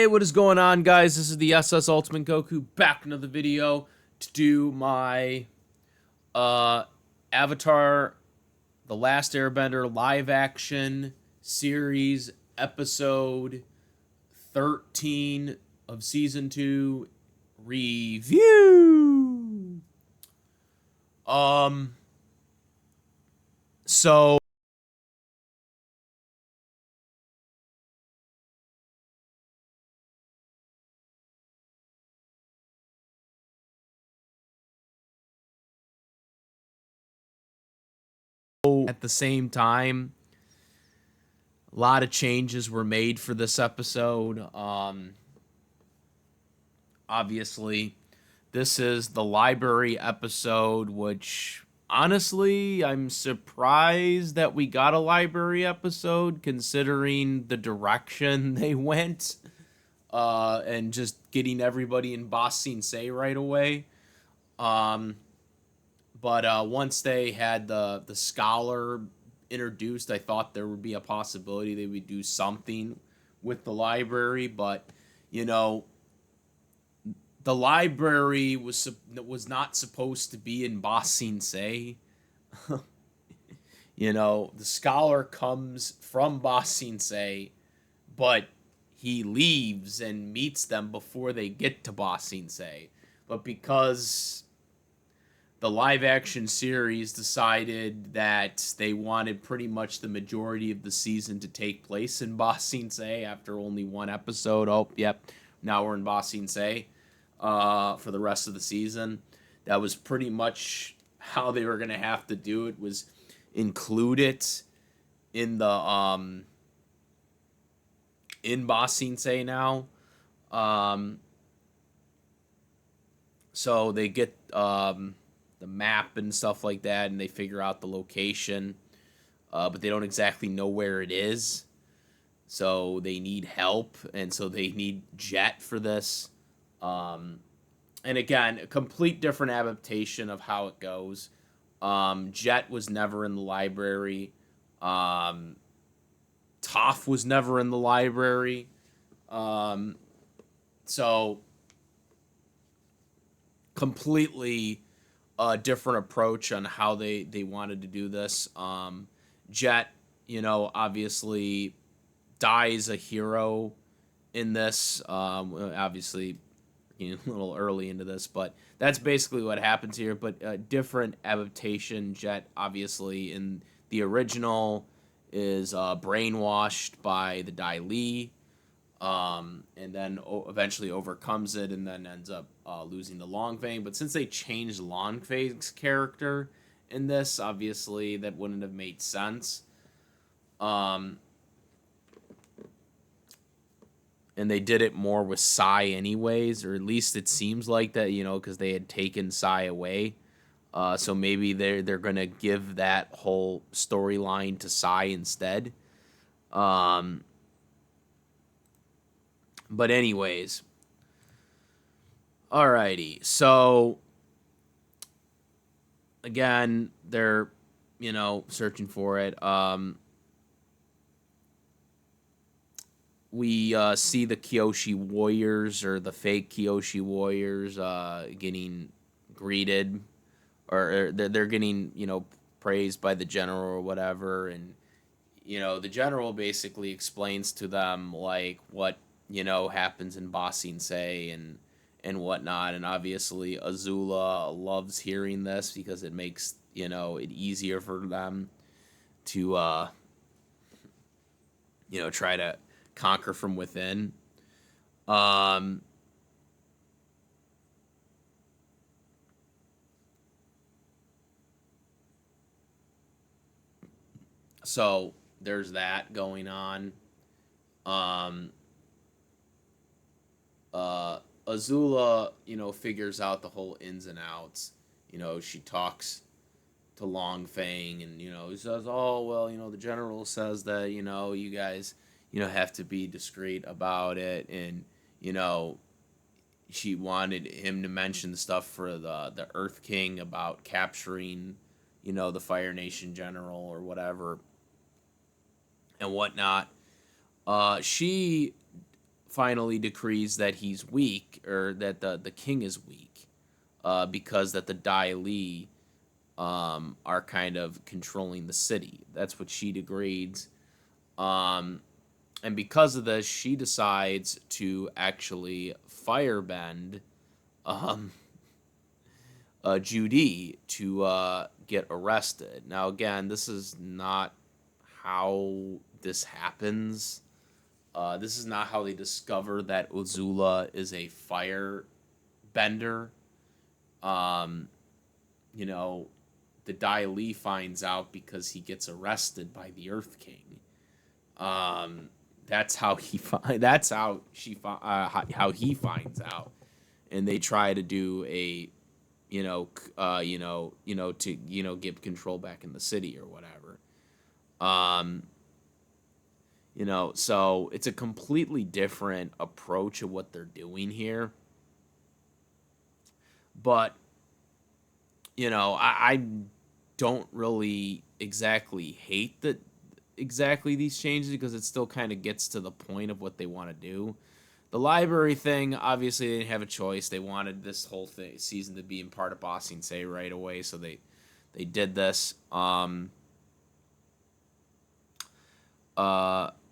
Hey, what is going on, guys? This is the SS Ultimate Goku back in another video to do my uh Avatar The Last Airbender live action series episode 13 of season 2 review. Um so at the same time, a lot of changes were made for this episode. Obviously, this is the library episode, which honestly, I'm surprised that we got a library episode considering the direction they went, and just getting everybody in Ba Sing Se right away. Um, but once they had the scholar introduced, I thought there would be a possibility they would do something with the library, but you know, the library was not supposed to be in Ba Sing Se. The scholar comes from Ba Sing Se, but he leaves and meets them before they get to Ba Sing Se. But because the live action series decided that they wanted pretty much the majority of the season to take place in Ba Sing Se after only one episode. Oh, yep. Now we're in Ba Sing Se for the rest of the season. That was pretty much how they were going to have to do it, was include it in the in Ba Sing Se now. So they get the map and stuff like that, and they figure out the location, but they don't exactly know where it is. So they need help, and so they need Jet for this. And again, a complete different adaptation of how it goes. Jet was never in the library. Toph was never in the library. So completely a different approach on how they wanted to do this. Jet, obviously dies a hero in this. Obviously, a little early into this, but that's basically what happens here. But a different adaptation. Jet, obviously, in the original, is brainwashed by the Dai Li, and then eventually overcomes it, and then ends up losing to Long Feng. But since they changed Long Feng's character in this, obviously that wouldn't have made sense. And they did it more with Sai anyways, or at least it seems like that, because they had taken Sai away. So maybe they're gonna give that whole storyline to Sai instead. But anyways, alrighty. So again, they're searching for it. We see the Kyoshi Warriors, or the fake Kyoshi Warriors, getting greeted, or they're getting praised by the general or whatever, and the general basically explains to them like what happens in Ba Sing Se and whatnot, and obviously Azula loves hearing this because it makes it easier for them to try to conquer from within. Um, so there's that going on. Um, Azula, figures out the whole ins and outs. She talks to Long Feng, and he says, "Oh well, the general says that you guys have to be discreet about it," and she wanted him to mention stuff for the Earth King about capturing the Fire Nation general or whatever and whatnot. She finally decrees that he's weak, or that the king is weak, because that the Dai Li are kind of controlling the city. That's what she decrees. Um, and because of this, she decides to actually firebend um, Judy to get arrested. Now, again, this is not how this happens. This is not how they discover that Azula is a fire bender. Um, you know, the Dai Li finds out because he gets arrested by the Earth King. Um, that's how he that's how how he finds out, and they try to do a to give control back in the city or whatever. Um, so it's a completely different approach of what they're doing here. But I don't really exactly hate that exactly these changes, because it still kind of gets to the point of what they want to do. The library thing, obviously, they didn't have a choice. They wanted this whole season to be in part of Ba Sing Se right away, so they did this.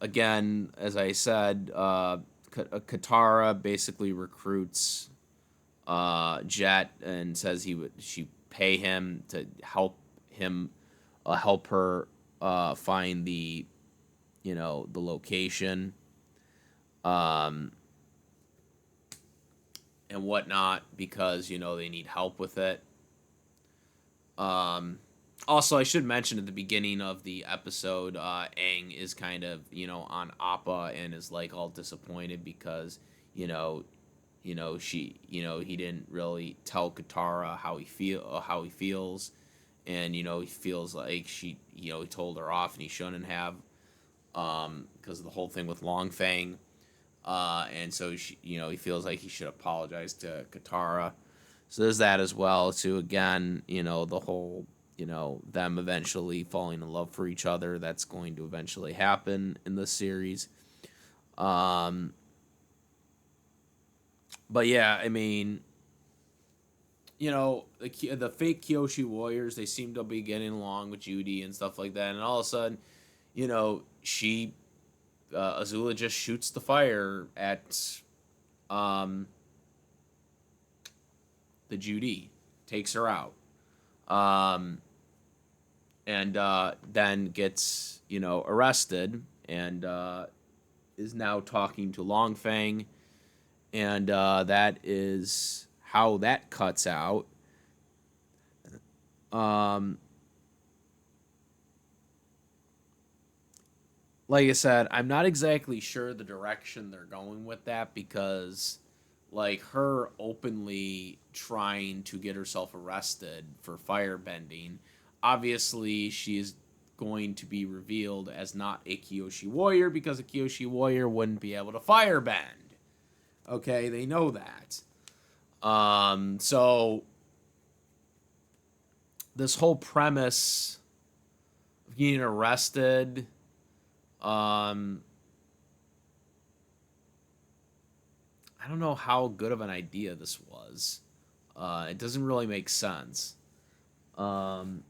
Again, as I said, Katara basically recruits Jet and says she pay him to help her find the location, um, and whatnot, because they need help with it. Also, I should mention at the beginning of the episode, Aang is kind of on Appa and is like all disappointed because he didn't really tell Katara how he feels, and he feels like he told her off, and he shouldn't have, because of the whole thing with Long Feng. And so he feels like he should apologize to Katara. So there's that as well. So again, the whole them eventually falling in love for each other. That's going to eventually happen in this series. But yeah, I mean, the fake Kyoshi Warriors, they seem to be getting along with Judy and stuff like that, and all of a sudden, she Azula just shoots the fire at the Judy, takes her out, and then gets arrested, and is now talking to Long Feng, and that is how that cuts out. Like I said, I'm not exactly sure the direction they're going with that, because like her openly trying to get herself arrested for firebending, obviously she is going to be revealed as not a Kyoshi Warrior, because a Kyoshi Warrior wouldn't be able to firebend. Okay, they know that. So this whole premise of getting arrested, I don't know how good of an idea this was. It doesn't really make sense. Um,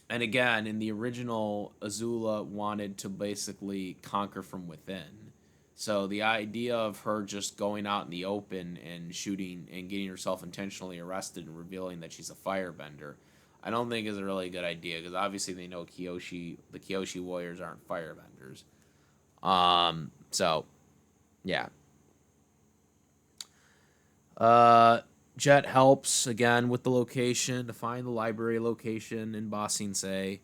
and again, in the original, Azula wanted to basically conquer from within. So the idea of her just going out in the open and shooting and getting herself intentionally arrested and revealing that she's a firebender, I don't think is a really good idea, because obviously they know the Kyoshi Warriors aren't firebenders. So yeah. Jet helps again with the location, to find the library location in Ba Sing Se.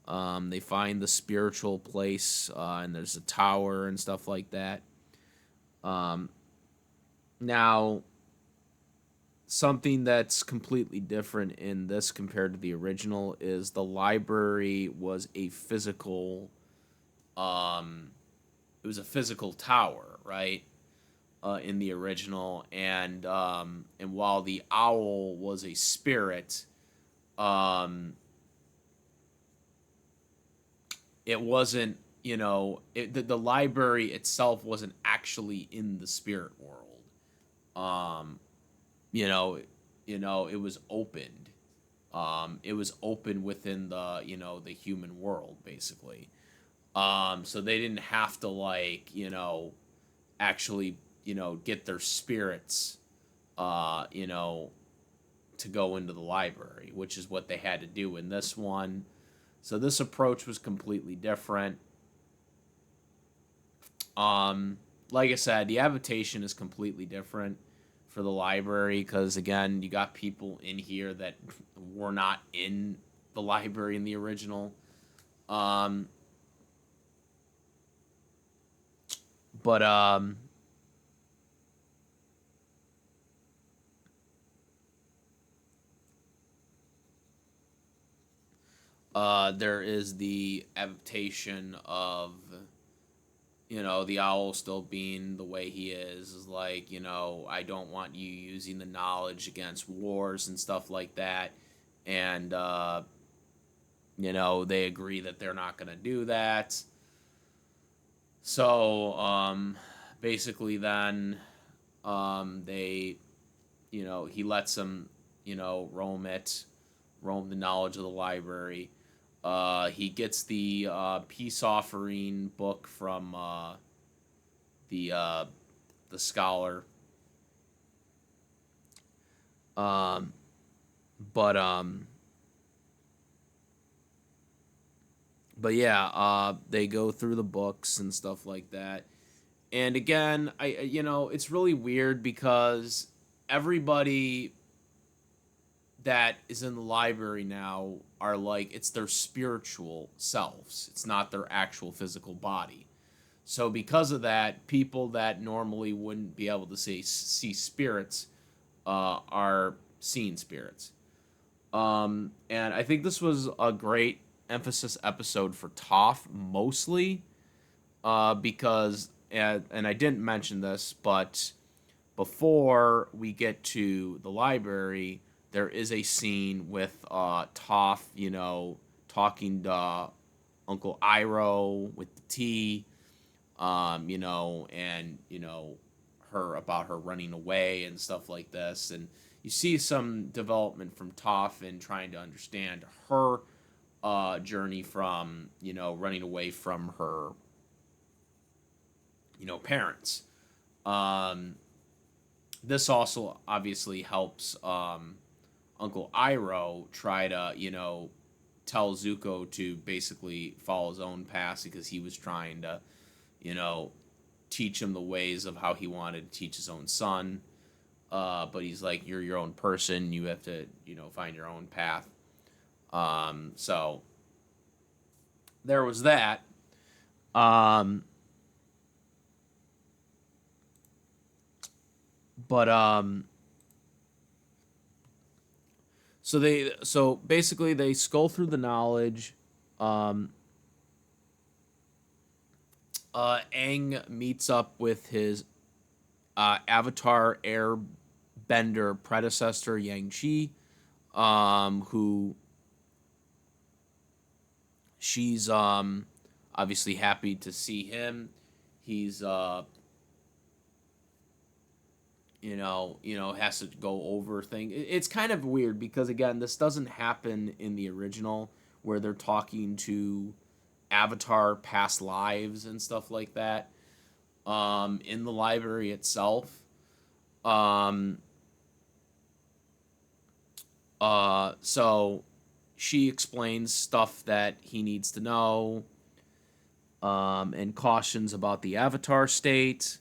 They find the spiritual place, and there's a tower and stuff like that. Now, something that's completely different in this compared to the original is the library was a physical, it was a physical tower, right? In the original, and while the owl was a spirit, um, it wasn't the library itself wasn't actually in the spirit world. Um, you know, it was opened. It was open within the human world, basically. So they didn't have to actually, get their spirits, uh, you know, to go into the library, which is what they had to do in this one. So this approach was completely different. Um, like I said, the adaptation is completely different for the library because again, you got people in here that were not in the library in the original. Um, but there is the adaptation of the owl still being the way he is like, I don't want you using the knowledge against wars and stuff like that. And they agree that they're not going to do that. So basically then they he lets them roam the knowledge of the library. He gets the peace offering book from the uh, the scholar. Um, but but yeah, they go through the books and stuff like that. And again, it's really weird because everybody that is in the library now are like it's their spiritual selves. It's not their actual physical body. So because of that, people that normally wouldn't be able to see spirits are seeing spirits. And I think this was a great emphasis episode for Toph mostly because and I didn't mention this, but before we get to the library, there is a scene with Toph, talking to Uncle Iroh with the tea, and her about her running away and stuff like this, and you see some development from Toph in trying to understand her journey from running away from her parents. Um, this also obviously helps Uncle Iroh try to tell Zuko to basically follow his own path because he was trying to you know teach him the ways of how he wanted to teach his own son. But he's like, you're your own person. You have to, find your own path. So there was that. Um, but so basically they skull through the knowledge. Um, Aang meets up with his Avatar Airbender predecessor Yang Chi, who she's obviously happy to see him. He's has to go over thing. It's kind of weird because again, this doesn't happen in the original where they're talking to Avatar past lives and stuff like that. In the library itself, um, so she explains stuff that he needs to know, and cautions about the Avatar state.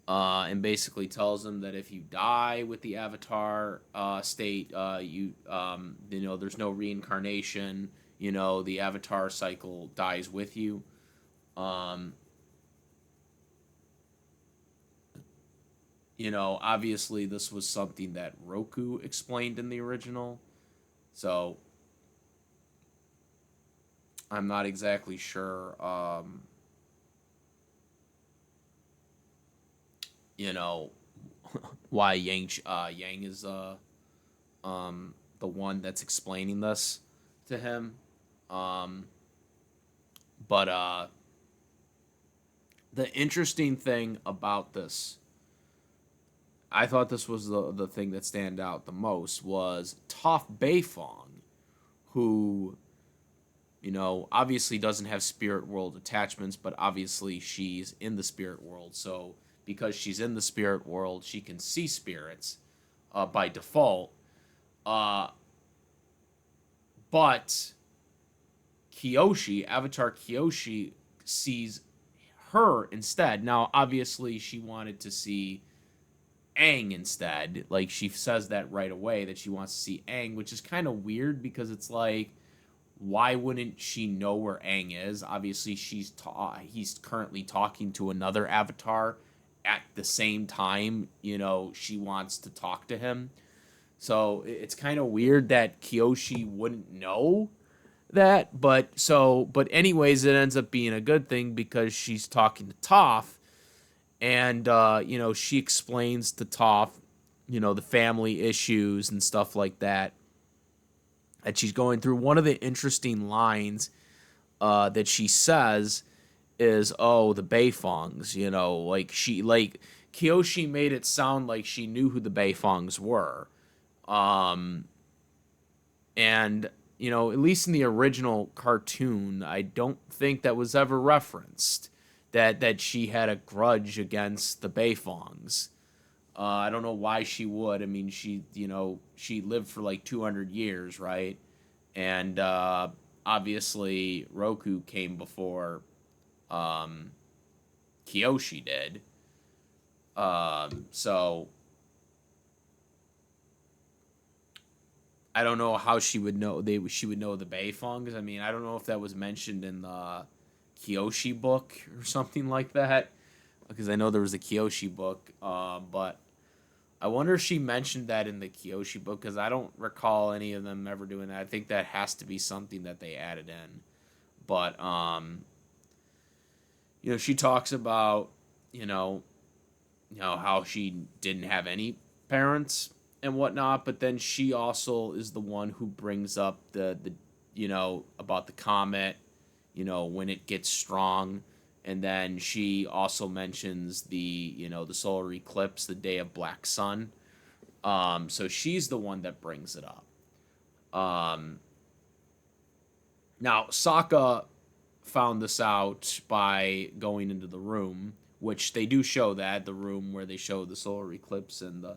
And basically tells him that if you die with the Avatar state, there's no reincarnation. The Avatar cycle dies with you. Um, Obviously this was something that Roku explained in the original, so I'm not exactly sure. You know, why Yang is the one that's explaining this to him. Um, but The interesting thing about this, I thought this was the thing that stand out the most, was Toph Beifong, who, obviously doesn't have spirit world attachments, but obviously she's in the spirit world. So because she's in the spirit world, she can see spirits by default. Uh, but Kyoshi, Avatar Kyoshi, sees her instead. Now, obviously, she wanted to see Aang instead. Like, she says that right away, that she wants to see Aang, which is kind of weird because it's like, why wouldn't she know where Aang is? Obviously, he's currently talking to another Avatar at the same time. She wants to talk to him. So it's kind of weird that Kyoshi wouldn't know that, but anyways, it ends up being a good thing because she's talking to Toph, and she explains to Toph, the family issues and stuff like that she's going through. One of the interesting lines that she says is, "Oh, the Beifongs," like Kyoshi made it sound like she knew who the Beifongs were, um, and at least in the original cartoon, I don't think that was ever referenced that she had a grudge against the Beifongs. I don't know why she would. I mean, she lived for like 200 years, right? And obviously, Roku came before um, Kyoshi did. So I don't know how she would know she would know the Beifongs. I mean, I don't know if that was mentioned in the Kyoshi book or something like that, because I know there was a Kyoshi book, but I wonder if she mentioned that in the Kyoshi book, because I don't recall any of them ever doing that. I think that has to be something that they added in. But she talks about how she didn't have any parents and whatnot, but then she also is the one who brings up the about the comet, when it gets strong. And then she also mentions the solar eclipse, the day of black sun. So she's the one that brings it up. Um, Now Sokka found this out by going into the room, which they do show that the room where they show the solar eclipse and the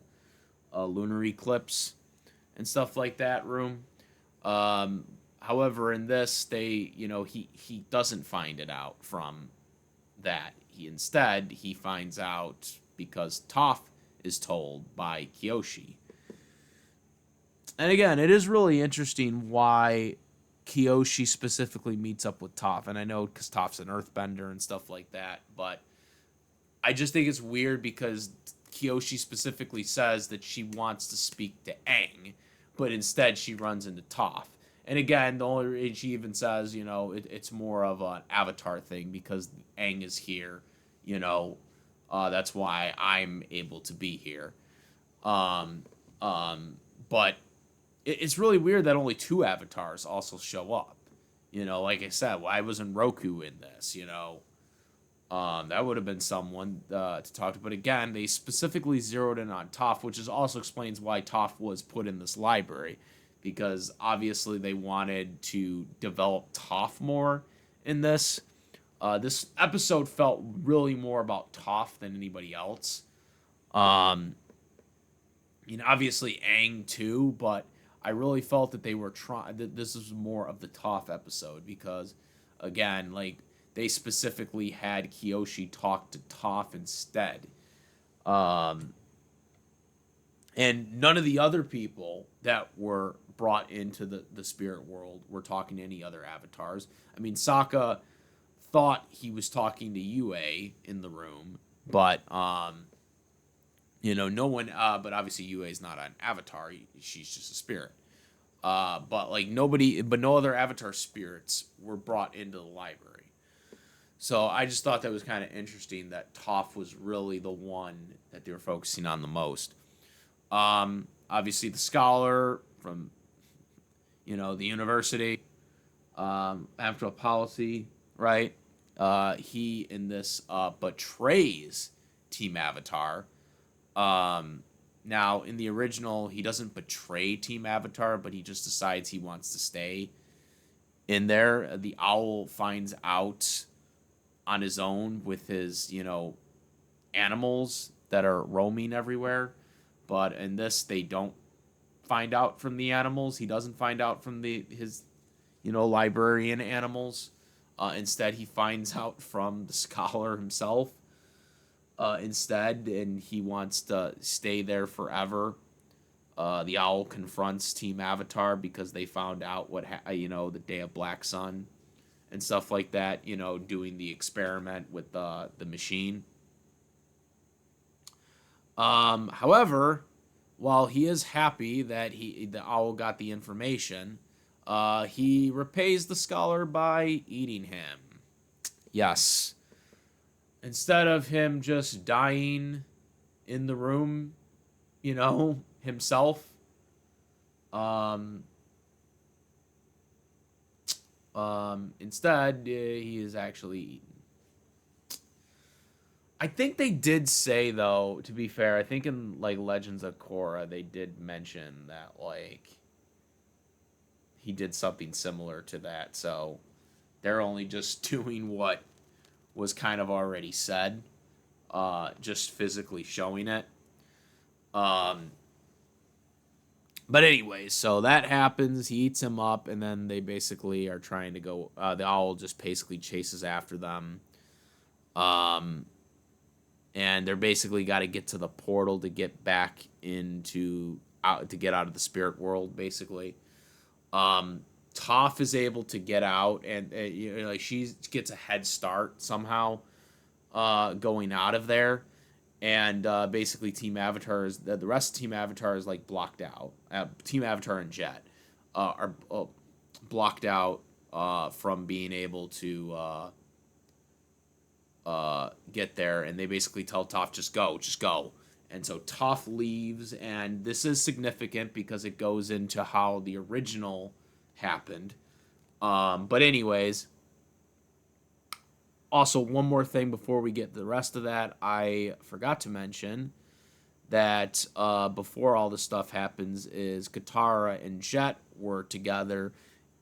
lunar eclipse and stuff like that room. Um, However, in this, he doesn't find it out from that. He finds out because Toph is told by Kyoshi. And again, it is really interesting why Kyoshi specifically meets up with Toph. And I know because Toph's an earthbender and stuff like that, but I just think it's weird because Kyoshi specifically says that she wants to speak to Aang, but instead she runs into Toph. And again, she even says, it's more of an Avatar thing because Aang is here, that's why I'm able to be here. Um, but it's really weird that only two Avatars also show up. Like I said, why wasn't Roku in this? That would have been someone to talk to. But again, they specifically zeroed in on Toph, which also explains why Toph was put in this library. Because obviously they wanted to develop Toph more in this. This episode felt really more about Toph than anybody else. Obviously Aang too, but I really felt that they were trying. That this was more of the Toph episode because, again, like they specifically had Kyoshi talk to Toph instead. Um, and none of the other people that were brought into the spirit world were talking to any other avatars. I mean, Sokka thought he was talking to Yue in the room, but no one. But obviously, Yue is not an avatar; she's just a spirit. But like nobody, but no other avatar spirits were brought into the library. So I just thought that was kind of interesting that Toph was really the one that they were focusing on the most. Obviously, the scholar from the university, after a policy, right? He in this betrays Team Avatar. Um, Now in the original, he doesn't betray Team Avatar, but he just decides he wants to stay in there. The owl finds out on his own with his, animals that are roaming everywhere. But in this, they don't find out from the animals. He doesn't find out from his, librarian animals. Instead, he finds out from the scholar himself. Instead, and he wants to stay there forever. The owl confronts Team Avatar because they found out the day of Black Sun and stuff like that. Doing the experiment with the machine. However, while he is happy that the owl got the information, he repays the scholar by eating him. Yes. Instead of him just dying in the room, himself, um, instead, he is actually eaten. I think they did say, though, to be fair, I think in like Legends of Korra they did mention that like he did something similar to that. So they're only just doing what was kind of already said, just physically showing it. Um, but anyways, so that happens. He eats him up, and then they basically are trying to go. The owl just basically chases after them. Um, and they're basically got to get to the portal to get back into out to get out of the spirit world. Basically, Toph is able to get out, and like she gets a head start somehow, going out of there, and basically Team Avatar is the rest of Team Avatar is like blocked out. Team Avatar and Jet are blocked out from being able to get there, and they basically tell Toph, just go, just go. And so Toph leaves, and this is significant because it goes into how the original happened. But anyways, also one more thing before we get the rest of that, I forgot to mention that before all this stuff happens is Katara and Jet were together,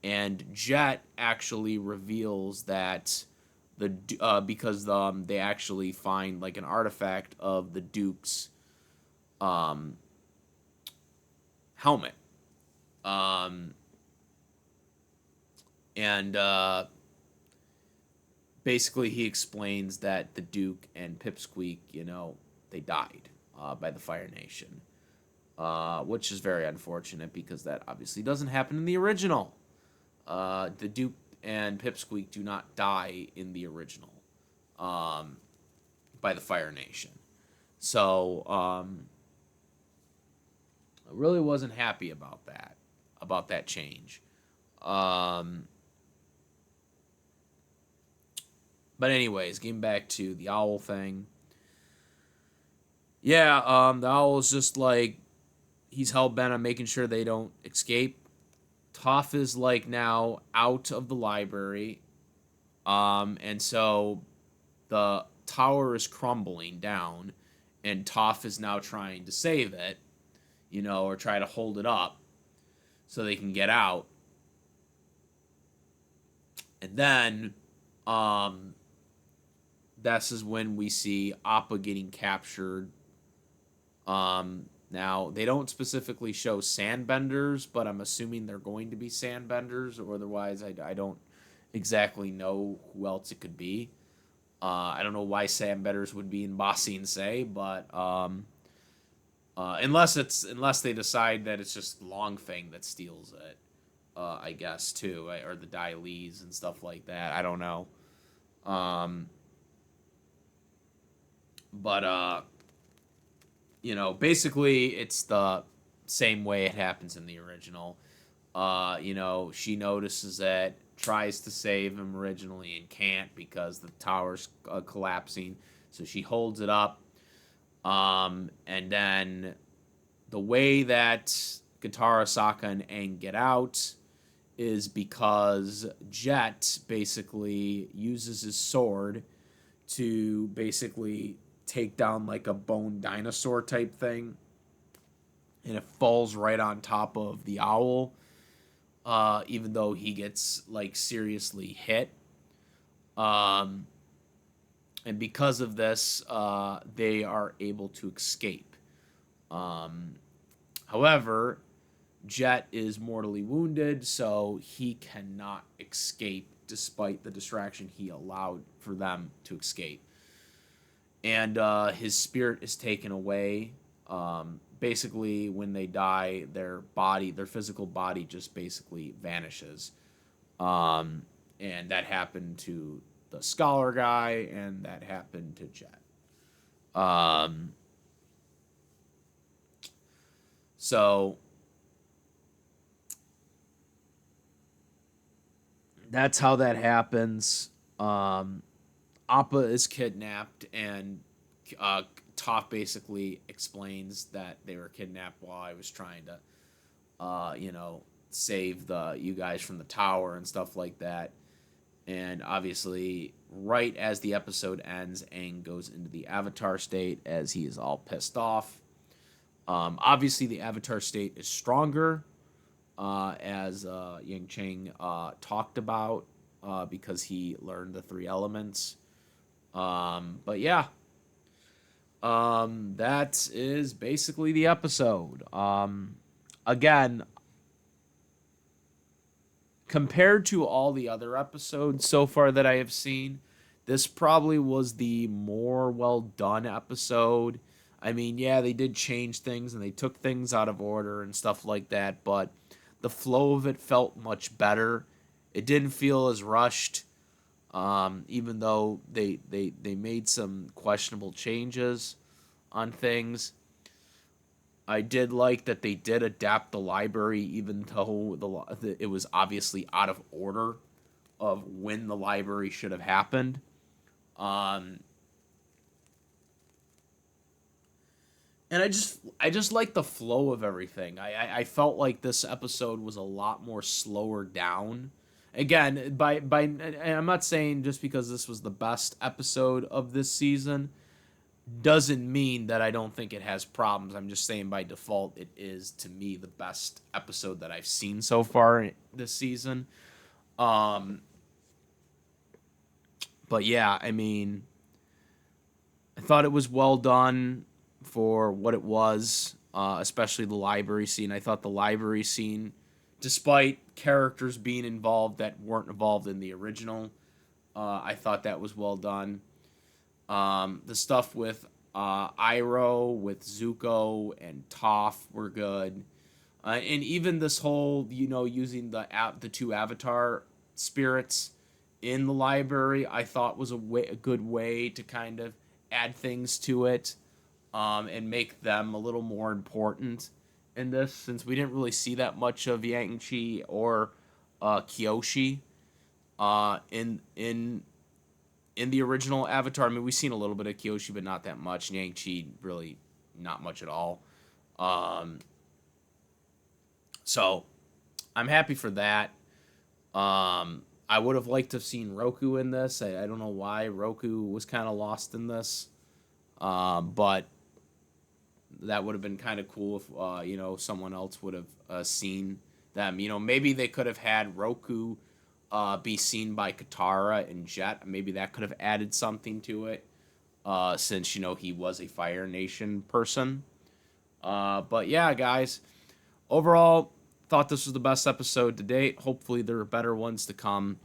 and Jet actually reveals that because they actually find like an artifact of the Duke's um, helmet, um, and basically he explains that the Duke and Pipsqueak, they died by the Fire Nation, which is very unfortunate because that obviously doesn't happen in the original. The Duke and Pipsqueak do not die in the original by the Fire Nation. So I really wasn't happy about that change. Um, but anyways, getting back to the owl thing. Yeah, the owl is just like he's hell bent on making sure they don't escape. Toph is like now out of the library, and so the tower is crumbling down, and Toph is now trying to save it, or try to hold it up so they can get out. And then, this is when we see Appa getting captured. Now they don't specifically show sandbenders, but I'm assuming they're going to be sandbenders, or otherwise I don't exactly know who else it could be. I don't know why sandbenders would be in Ba Sing Se, but unless they decide that it's just Long Feng that steals it, I guess too, right? Or the Dai Lis and stuff like that. I don't know. Um, but basically it's the same way it happens in the original. She notices it, tries to save him originally and can't because the tower's collapsing. So she holds it up. And then the way that Katara, Sokka, and Aang get out is because Jet basically uses his sword to basically take down like a bone dinosaur type thing, and it falls right on top of the owl, even though he gets like seriously hit. Um, and because of this, they are able to escape. Um, However, Jet is mortally wounded, so he cannot escape despite the distraction he allowed for them to escape. And his spirit is taken away. Basically, when they die, their physical body just basically vanishes. Um, and that happened to the scholar guy, and that happened to Jet. Um, so that's how that happens. Appa is kidnapped, and uh, Toph basically explains that they were kidnapped while I was trying to, save the you guys from the tower and stuff like that. And obviously, right as the episode ends, Aang goes into the Avatar state as he is all pissed off. Obviously, the Avatar state is stronger, as Yang Cheng talked about, because he learned the three elements. But yeah, that is basically the episode. Again, compared to all the other episodes so far that I have seen, this probably was the more well done episode. I mean, yeah, they did change things and they took things out of order and stuff like that, but the flow of it felt much better. It didn't feel as rushed, even though they made some questionable changes on things. I did like that they did adapt the library, even though it was obviously out of order of when the library should have happened. Um, and I just like the flow of everything. I felt like this episode was a lot more slower down. Again, by I'm not saying just because this was the best episode of this season doesn't mean that I don't think it has problems. I'm just saying by default it is to me the best episode that I've seen so far this season. Um but yeah, I mean, I thought it was well done for what it was, especially the library scene. I thought the library scene, despite characters being involved that weren't involved in the original, I thought that was well done. The stuff with Iroh, with Zuko and Toph were good, and even this whole using the two Avatar spirits in the library, I thought was a good way to kind of add things to it, and make them a little more important in this, since we didn't really see that much of Yang Chi or Kyoshi in the original Avatar. I mean, we've seen a little bit of Kyoshi, but not that much. Yang Chi, really, not much at all. Um, so, I'm happy for that. I would have liked to have seen Roku in this. I don't know why Roku was kind of lost in this, but that would have been kind of cool if someone else would have seen them. Maybe they could have had Roku be seen by Katara and Jet. Maybe that could have added something to it, since he was a Fire Nation person. But yeah, guys, overall, thought this was the best episode to date. Hopefully, there are better ones to come.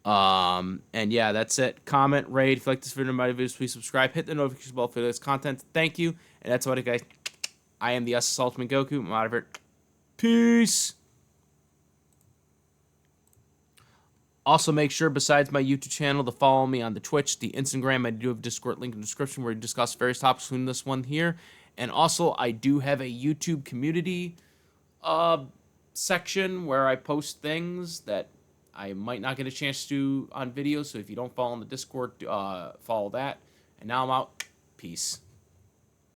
And yeah, that's it. Comment, rate. If you like this video, my videos, please subscribe. Hit the notification bell for this content. Thank you. And that's about it, guys. I am the SS Ultimate Goku. I'm out of here. Peace. Also, make sure, besides my YouTube channel, to follow me on the Twitch, the Instagram. I do have a Discord link in the description where we discuss various topics, including this one here. And also, I do have a YouTube community section where I post things that I might not get a chance to do on video. So if you don't follow on the Discord, follow that. And now I'm out. Peace.